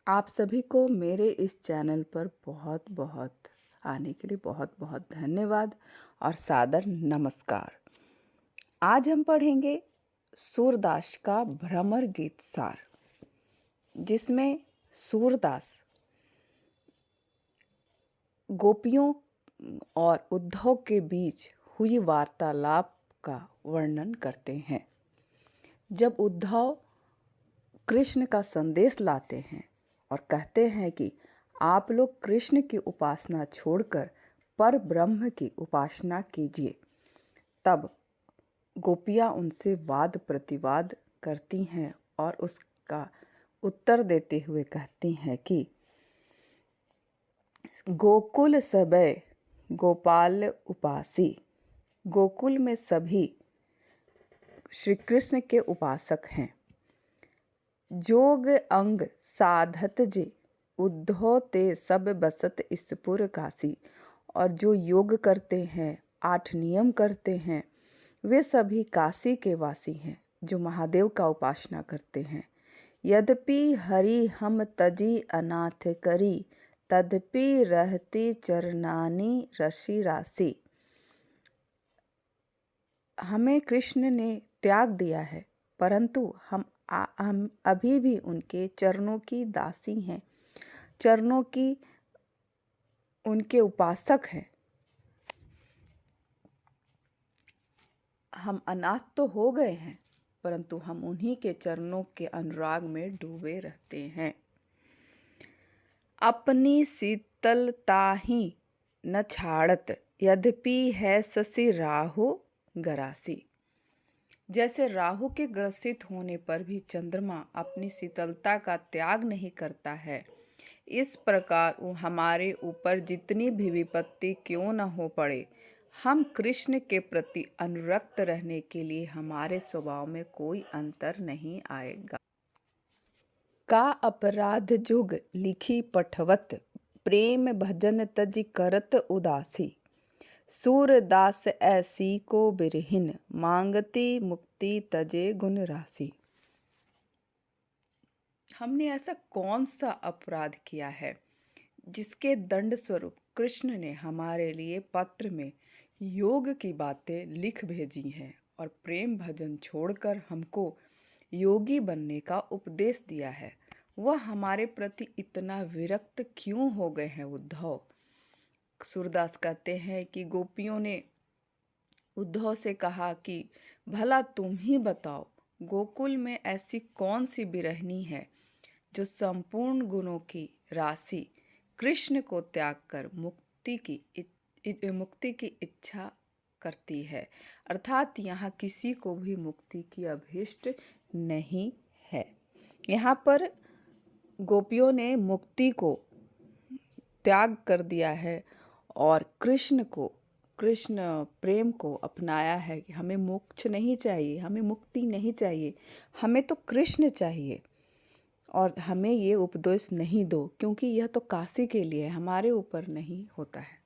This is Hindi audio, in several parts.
आप सभी को मेरे इस चैनल पर बहुत बहुत आने के लिए बहुत बहुत धन्यवाद और सादर नमस्कार। आज हम पढ़ेंगे सूरदास का भ्रमर गीत सार, जिसमें सूरदास गोपियों और उद्धव के बीच हुई वार्तालाप का वर्णन करते हैं। जब उद्धव कृष्ण का संदेश लाते हैं और कहते हैं कि आप लोग कृष्ण की उपासना छोड़कर पर ब्रह्म की उपासना कीजिए, तब गोपियाँ उनसे वाद प्रतिवाद करती हैं और उसका उत्तर देते हुए कहती हैं कि गोकुल सबे गोपाल उपासी, गोकुल में सभी श्री कृष्ण के उपासक हैं। जोग अंग साधत जे उद्धव ते सब बसत इसपुर काशी, और जो योग करते हैं, 8 नियम करते हैं, वे सभी काशी के वासी हैं जो महादेव का उपासना करते हैं। यद्यपि हरि हम तजी अनाथ करी, तदपि रहती चरनानी रसी राशि। हमें कृष्ण ने त्याग दिया है, परंतु हम अभी भी उनके चरणों की दासी हैं, चरणों की उनके उपासक हैं। हम अनाथ तो हो गए हैं, परंतु हम उन्हीं के चरणों के अनुराग में डूबे रहते हैं। अपनी शीतलता ही न छाड़त, यद्यपि है शशि राहु गरासी। जैसे राहु के ग्रसित होने पर भी चंद्रमा अपनी शीतलता का त्याग नहीं करता है, इस प्रकार हमारे ऊपर जितनी भी विपत्ति क्यों न हो पड़े, हम कृष्ण के प्रति अनुरक्त रहने के लिए हमारे स्वभाव में कोई अंतर नहीं आएगा। का अपराध जुग लिखी पठवत, प्रेम भजन तज करत उदासी। सूरदास ऐसी को बिरहिन, मांगती मुक्ति तजे गुण राशि। हमने ऐसा कौन सा अपराध किया है जिसके दंड स्वरूप कृष्ण ने हमारे लिए पत्र में योग की बातें लिख भेजी हैं और प्रेम भजन छोड़कर हमको योगी बनने का उपदेश दिया है। वह हमारे प्रति इतना विरक्त क्यों हो गए हैं उद्धव? सूरदास कहते हैं कि गोपियों ने उद्धव से कहा कि भला तुम ही बताओ, गोकुल में ऐसी कौन सी बिरहनी है जो संपूर्ण गुणों की राशि कृष्ण को त्याग कर मुक्ति की इच्छा करती है। अर्थात यहाँ किसी को भी मुक्ति की अभीष्ट नहीं है। यहाँ पर गोपियों ने मुक्ति को त्याग कर दिया है और कृष्ण प्रेम को अपनाया है कि हमें मोक्ष नहीं चाहिए, हमें मुक्ति नहीं चाहिए, हमें तो कृष्ण चाहिए और हमें ये उपदेश नहीं दो, क्योंकि यह तो काशी के लिए है, हमारे ऊपर नहीं होता है।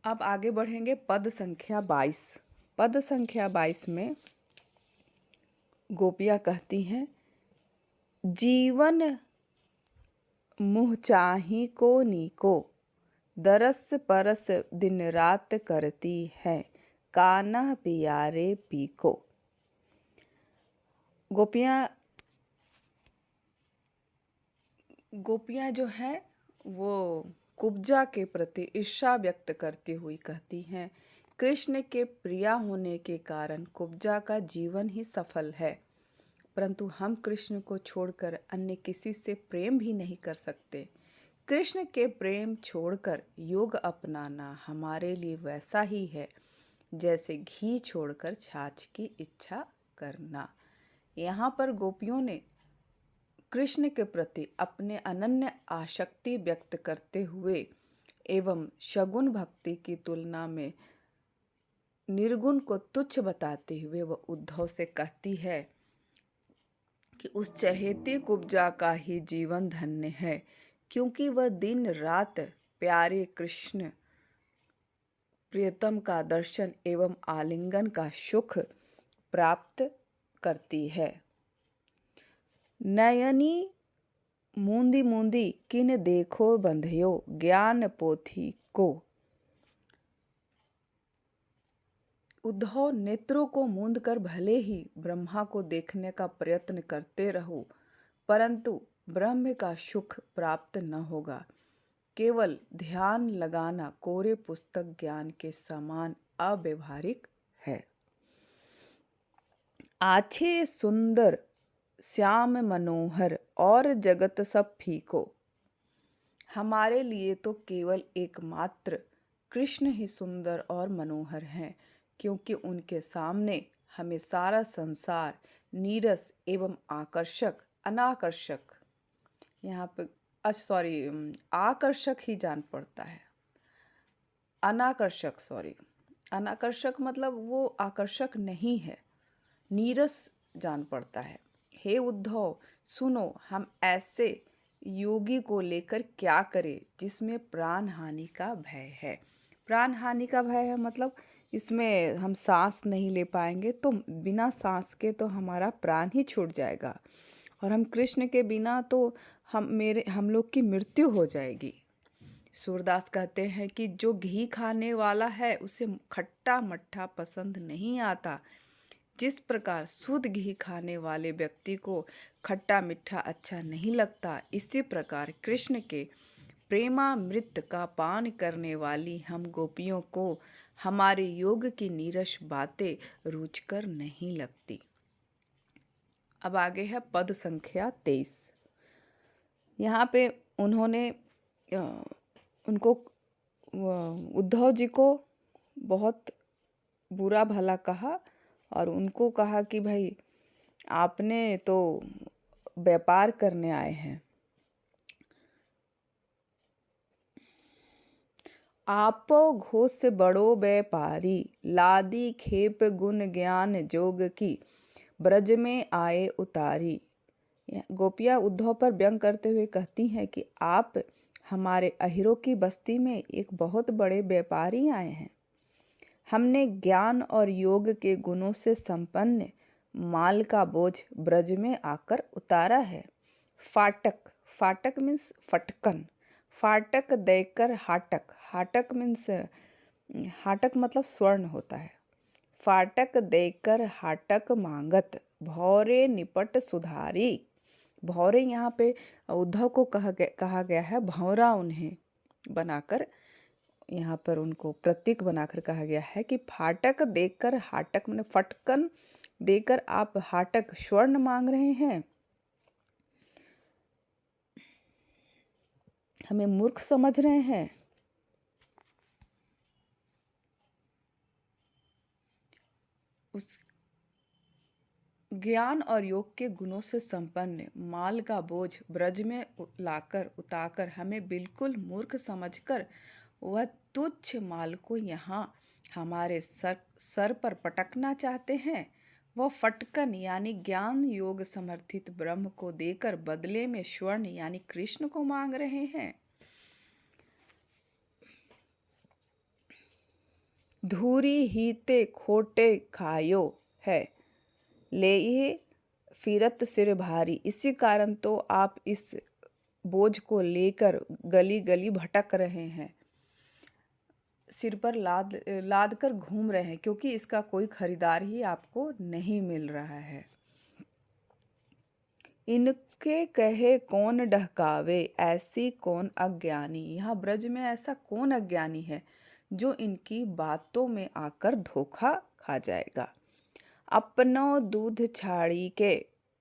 अब आगे बढ़ेंगे पद संख्या 22। पद संख्या 22 में गोपियाँ कहती हैं, जीवन मुँह चाही को नीको, दरस परस दिन रात करती है, कान्हा पियारे पीको। गोपियाँ जो है वो कुब्जा के प्रति ईर्ष्या व्यक्त करती हुई कहती हैं, कृष्ण के प्रिया होने के कारण कुब्जा का जीवन ही सफल है, परंतु हम कृष्ण को छोड़कर अन्य किसी से प्रेम भी नहीं कर सकते। कृष्ण के प्रेम छोड़कर योग अपनाना हमारे लिए वैसा ही है जैसे घी छोड़कर छाछ की इच्छा करना। यहाँ पर गोपियों ने कृष्ण के प्रति अपने अनन्य आसक्ति व्यक्त करते हुए एवं शगुन भक्ति की तुलना में निर्गुण को तुच्छ बताते हुए वह उद्धव से कहती है कि उस चहेती कुब्जा का ही जीवन धन्य है, क्योंकि वह दिन रात प्यारे कृष्ण प्रियतम का दर्शन एवं आलिंगन का सुख प्राप्त करती है। नयनी मूंदी मूंदी किन देखो बंधयो ज्ञान पोथी को। उद्धव, नेत्रों को मूंद कर भले ही ब्रह्मा को देखने का प्रयत्न करते रहो, परंतु ब्रह्म का सुख प्राप्त न होगा। केवल ध्यान लगाना कोरे पुस्तक ज्ञान के समान अव्यवहारिक है। आछे सुंदर श्याम मनोहर और जगत सब फीको। हमारे लिए तो केवल एकमात्र कृष्ण ही सुंदर और मनोहर हैं, क्योंकि उनके सामने हमें सारा संसार नीरस एवं आकर्षक अनाकर्षक यहाँ पे आकर्षक ही जान पड़ता है। अनाकर्षक मतलब वो आकर्षक नहीं है, नीरस जान पड़ता है। हे उद्धव, सुनो, हम ऐसे योगी को लेकर क्या करें जिसमें प्राण हानि का भय है। प्राण हानि का भय है मतलब इसमें हम सांस नहीं ले पाएंगे, तो बिना सांस के तो हमारा प्राण ही छूट जाएगा, और हम कृष्ण के बिना तो हम लोग की मृत्यु हो जाएगी। सूरदास कहते हैं कि जो घी खाने वाला है उसे खट्टा मट्ठा पसंद नहीं आता। जिस प्रकार शुद्ध घी खाने वाले व्यक्ति को खट्टा मीठा अच्छा नहीं लगता, इसी प्रकार कृष्ण के प्रेमामृत का पान करने वाली हम गोपियों को हमारे योग की नीरस बातें रुचकर नहीं लगती। अब आगे है पद संख्या 23। यहाँ पे उन्होंने उनको उद्धव जी को बहुत बुरा भला कहा और उनको कहा कि भाई आपने तो व्यापार करने आए हैं, आपो घोष से बड़ो व्यापारी, लादी खेप गुण ज्ञान जोग की, ब्रज में आए उतारी। गोपियाँ उद्धव पर व्यंग करते हुए कहती हैं कि आप हमारे अहिरों की बस्ती में एक बहुत बड़े व्यापारी आए हैं। हमने ज्ञान और योग के गुणों से संपन्न माल का बोझ ब्रज में आकर उतारा है। फाटक, फाटक मीन्स फटकन, फाटक देकर हाटक, हाटक मीन्स हाटक मतलब स्वर्ण होता है। फाटक देकर हाटक मांगत, भौरे निपट सुधारी। भौरे यहाँ पे उद्धव को कहा गया है, भौरा उन्हें बनाकर यहाँ पर उनको प्रतीक बनाकर कहा गया है कि फाटक देकर हाटक मैंने फटकन देकर आप हाटक स्वर्ण मांग रहे हैं, हमें मूर्ख समझ रहे हैं। उस ज्ञान और योग के गुणों से संपन्न माल का बोझ ब्रज में लाकर उतारकर हमें बिल्कुल मूर्ख समझकर वह तुच्छ माल को यहाँ हमारे सर पर पटकना चाहते हैं। वह फटकन यानी ज्ञान योग समर्थित ब्रह्म को देकर बदले में स्वर्ण यानी कृष्ण को मांग रहे हैं। धूरी हीते खोटे खायो है, ले ये फिरत सिर भारी। इसी कारण तो आप इस बोझ को लेकर गली गली भटक रहे हैं, सिर पर लाद कर घूम रहे हैं, क्योंकि इसका कोई खरीदार ही आपको नहीं मिल रहा है। इनके कहे कौन डहकावे, ऐसी कौन अज्ञानी। यहाँ ब्रज में ऐसा कौन अज्ञानी है जो इनकी बातों में आकर धोखा खा जाएगा। अपनो दूध छाड़ी के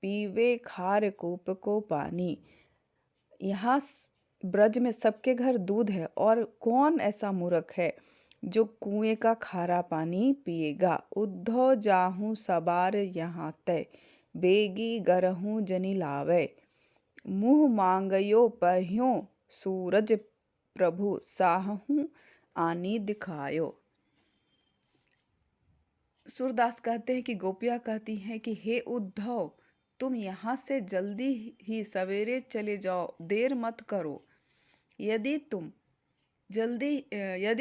पीवे खार कूप को पानी। यहाँ ब्रज में सबके घर दूध है, और कौन ऐसा मूर्ख है जो कुएं का खारा पानी पिएगा। उद्धव जाहूं सबार यहाँ तय, बेगी गरहूं जनी लावे। मुँह मांगयो पहियों सूरज, प्रभु साहूं आनी दिखायो। सूरदास कहते हैं कि गोपियाँ कहती हैं कि हे उद्धव, तुम यहाँ से जल्दी ही सवेरे चले जाओ, देर मत करो। यदि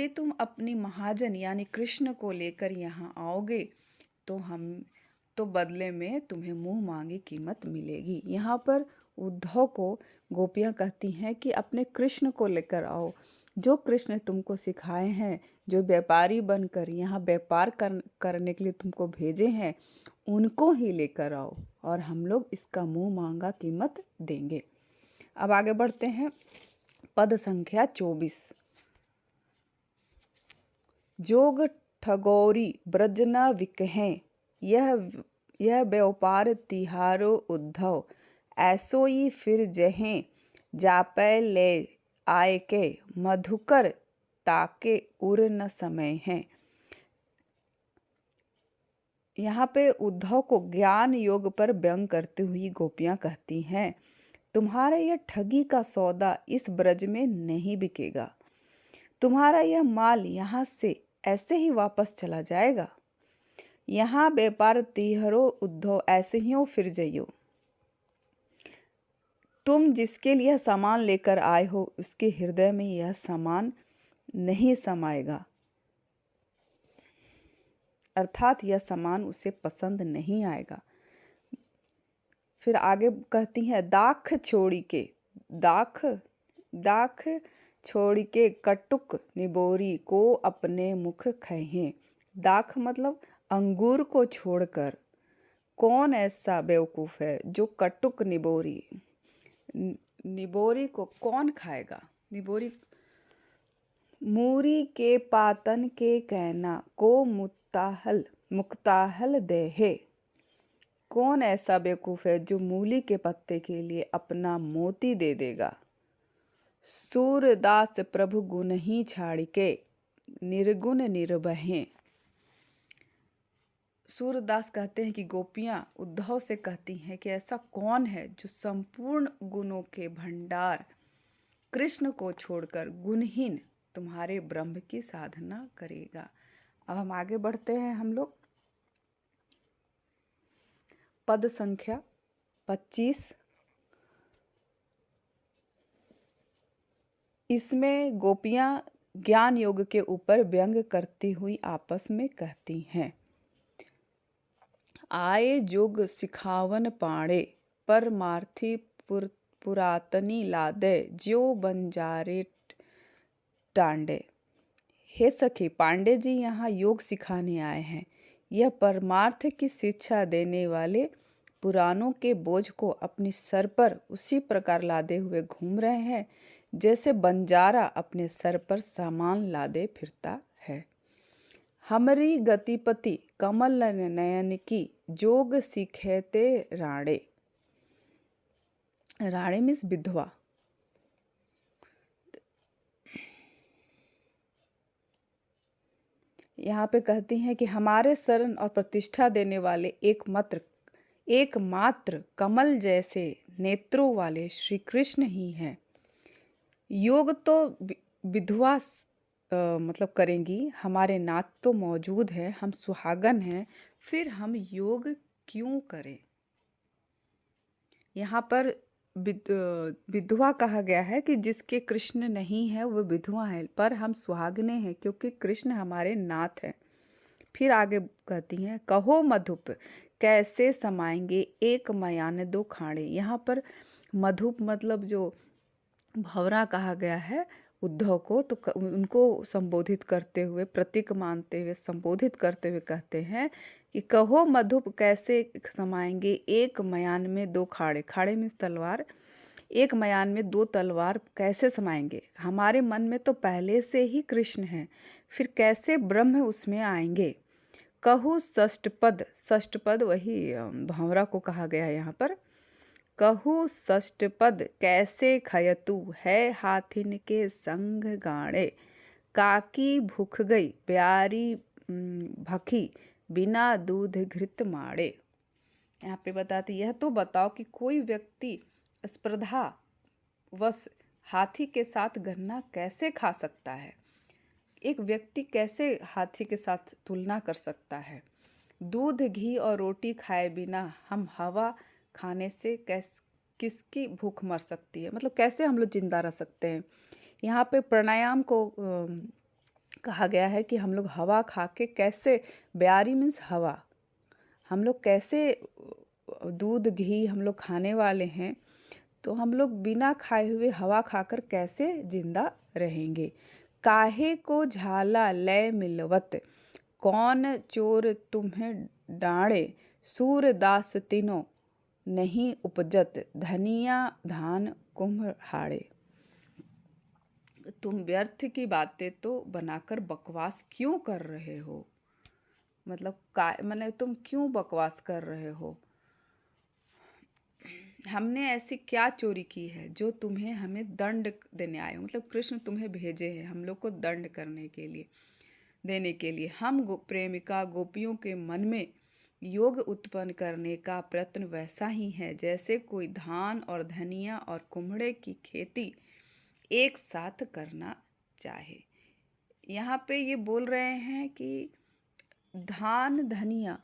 तुम अपनी महाजन यानी कृष्ण को लेकर यहाँ आओगे तो तो बदले में तुम्हें मुंह मांगी कीमत मिलेगी। यहाँ पर उद्धव को गोपियाँ कहती हैं कि अपने कृष्ण को लेकर आओ, जो कृष्ण तुमको सिखाए हैं, जो व्यापारी बनकर यहाँ व्यापार करने के लिए तुमको भेजे हैं, उनको ही लेकर आओ और हम लोग इसका मुंह मांगा कीमत देंगे। अब आगे बढ़ते हैं। पद संख्या 24। जोग ठगोरी ब्रज न विकहें, यह व्यापार तिहारो उद्धव, ऐसोई फिर जहें जापै ले आए के, मधुकर ताके उर न समय है। यहाँ पे उद्धव को ज्ञान योग पर व्यंग करते हुए गोपियाँ कहती हैं, तुम्हारा यह ठगी का सौदा इस ब्रज में नहीं बिकेगा। तुम्हारा यह माल यहाँ से ऐसे ही वापस चला जाएगा। यहाँ व्यापार तिहरो उद्धव, ऐसे ही हो फिर जइयो। तुम जिसके लिए सामान लेकर आए हो उसके हृदय में यह सामान नहीं समाएगा, अर्थात यह सामान उसे पसंद नहीं आएगा। फिर आगे कहती हैं, दाख छोड़ी के कटुक निबोरी को अपने मुख खहें। दाख मतलब अंगूर को छोड़कर कौन ऐसा बेवकूफ़ है जो कटुक निबोरी को कौन खाएगा। निबोरी मूरी के पातन के कहना को मुक्ताहल देहे। कौन ऐसा बेवकूफ़ है जो मूली के पत्ते के लिए अपना मोती दे देगा। सूरदास प्रभु गुण ही छाड़ के निर्गुण निर्बहें। सूरदास कहते हैं कि गोपियाँ उद्धव से कहती हैं कि ऐसा कौन है जो संपूर्ण गुणों के भंडार कृष्ण को छोड़कर गुणहीन तुम्हारे ब्रह्म की साधना करेगा। अब हम आगे बढ़ते हैं। हम लोग पद संख्या 25। इसमें गोपियाँ ज्ञान योग के ऊपर व्यंग करती हुई आपस में कहती हैं, आए जोग सिखावन पाड़े, परमार्थी पुरातनी लादे, ज्यो बंजारे टांडे। हे सखी, पांडे जी यहाँ योग सिखाने आए हैं। यह परमार्थ की शिक्षा देने वाले पुराणों के बोझ को अपने सर पर उसी प्रकार लादे हुए घूम रहे हैं जैसे बंजारा अपने सर पर सामान लादे फिरता है। हमरी गतिपति कमल नयन की, जोग सीखेते राणे। राणे मीन्स विधवा। यहाँ पे कहती हैं कि हमारे शरण और प्रतिष्ठा देने वाले एकमात्र कमल जैसे नेत्रों वाले श्री कृष्ण ही हैं। योग तो विधवा मतलब करेंगी, हमारे नाथ तो मौजूद हैं, हम सुहागन हैं, फिर हम योग क्यों करें। यहाँ पर विधवा कहा गया है कि जिसके कृष्ण नहीं है वो विधवा है, पर हम सुहागने हैं क्योंकि कृष्ण हमारे नाथ हैं। फिर आगे कहती हैं, कहो मधुप कैसे समाएंगे एक मयान दो खाड़े। यहाँ पर मधुप मतलब जो भंवरा कहा गया है उद्धव को, तो उनको संबोधित करते हुए, प्रतीक मानते हुए, संबोधित करते हुए कहते हैं कि कहो मधुप कैसे समाएंगे एक मयान में दो खाड़े। खाड़े मीन्स तलवार। एक मयान में दो तलवार कैसे समाएंगे। हमारे मन में तो पहले से ही कृष्ण हैं, फिर कैसे ब्रह्म उसमें आएंगे। कहूँ षष्ठपद वही भंवरा को कहा गया है यहाँ पर। कहूँ षष्ठपद कैसे खयतु है हाथिन के संग गाड़े, काकी भूख गई प्यारी भखी बिना दूध घृत माड़े। यहाँ पे बताते, यह तो बताओ कि कोई व्यक्ति स्पर्धा वश हाथी के साथ गन्ना कैसे खा सकता है। एक व्यक्ति कैसे हाथी के साथ तुलना कर सकता है। दूध घी और रोटी खाए बिना हम हवा खाने से किसकी भूख मर सकती है, मतलब कैसे हम लोग जिंदा रह सकते हैं। यहाँ पे प्राणायाम को कहा गया है कि हम लोग हवा खा के कैसे, ब्यारी मीन्स हवा, हम लोग कैसे दूध घी हम लोग खाने वाले हैं, तो हम लोग बिना खाए हुए हवा खाकर कैसे जिंदा रहेंगे। काहे को झाला लय मिलवत, कौन चोर तुम्हें डांड़े, सूरदास तिनो नहीं उपजत, धनिया धान कुम्हाड़े। तुम व्यर्थ की बातें तो बनाकर बकवास क्यों कर रहे हो? मतलब तुम क्यों बकवास कर रहे हो? हमने ऐसी क्या चोरी की है जो तुम्हें हमें दंड देने आए हो? मतलब कृष्ण तुम्हें भेजे हैं हम लोग को दंड करने के लिए, देने के लिए। हम प्रेमिका गोपियों के मन में योग उत्पन्न करने का प्रयत्न वैसा ही है जैसे कोई धान और धनिया और कुम्हड़े की खेती एक साथ करना चाहे। यहाँ पे ये बोल रहे हैं कि धान धनिया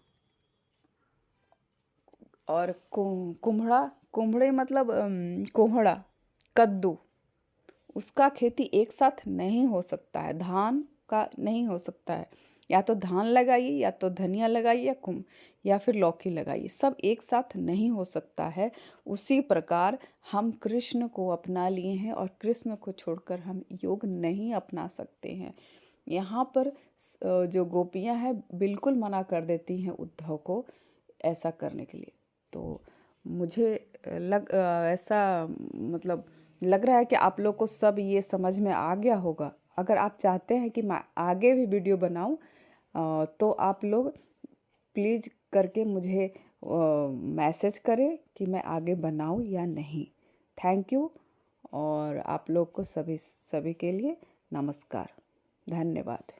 और कुम्हड़ा, कुम्हड़े मतलब कोहड़ा, कद्दू, उसका खेती एक साथ नहीं हो सकता है। धान का नहीं हो सकता है। या तो धान लगाइए या तो धनिया लगाइए या फिर लौकी लगाइए, सब एक साथ नहीं हो सकता है। उसी प्रकार हम कृष्ण को अपना लिए हैं और कृष्ण को छोड़कर हम योग नहीं अपना सकते हैं। यहाँ पर जो गोपियाँ हैं बिल्कुल मना कर देती हैं उद्धव को ऐसा करने के लिए। तो मुझे ऐसा मतलब लग रहा है कि आप लोग को सब ये समझ में आ गया होगा। अगर आप चाहते हैं कि मैं आगे भी वीडियो बनाऊं तो आप लोग प्लीज़ करके मुझे मैसेज करें कि मैं आगे बनाऊं या नहीं। Thank you. और आप लोग को सभी के लिए नमस्कार, धन्यवाद।